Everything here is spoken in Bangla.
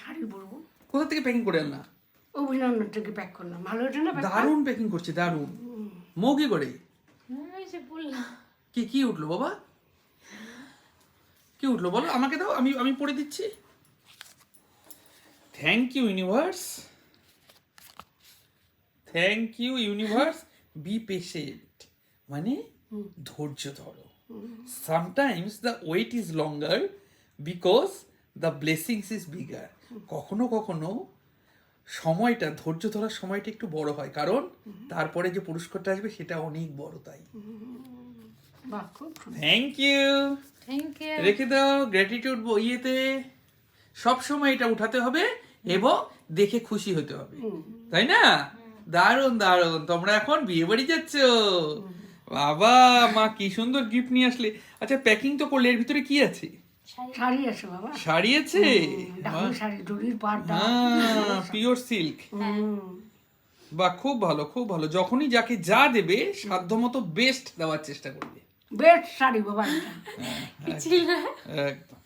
শাড়ি পরবো। কোথা থেকে প্যাকিং করে আনলা? অভিনন্দন থেকে প্যাক করলাম, ভালো হচ্ছে না? দারুণ প্যাকিং করছে, দারুণ। মৌ কি করে? কি উঠলো বাবা? কি উঠলো বলো, আমাকে দাও, আমি আমি পড়ে দিচ্ছি। Thank you universe, thank you universe. Be patient মানে ধৈর্য ধরো। Sometimes the wait is longer because the blessings is bigger. কখনো কখনো সময়টা, ধৈর্য ধরার সময়টা একটু বড় হয়, কারণ তারপরে যে পুরস্কারটা আসবে সেটা অনেক বড়, তাই। বাহ, খুব সুন্দর। Thank you. রেখে দাও গ্র্যাটিটিউড ইয়েতে। সব সময় এটা উঠাতে হবে এবং দেখে খুশি হতে হবে, তাই না? দারুণ দারুণ। তোমরা এখন বিয়ে বাড়ি যাচ্ছ। বাবা মা কি সুন্দর গিফট নিয়ে আসলে। আচ্ছা প্যাকিং তো করলে, এর ভিতরে কি আছে? শাড়ি আছে বাবা, শাড়ি আছে? দামি শাড়ি, জরির পাড়টা, পিওর সিল্ক। বা খুব ভালো, খুব ভালো। যখনই যাকে যা দেবে সাধ্যমতো বেস্ট দেওয়ার চেষ্টা করবে। বেস্ট শাড়ি বাবা এটা। একদম।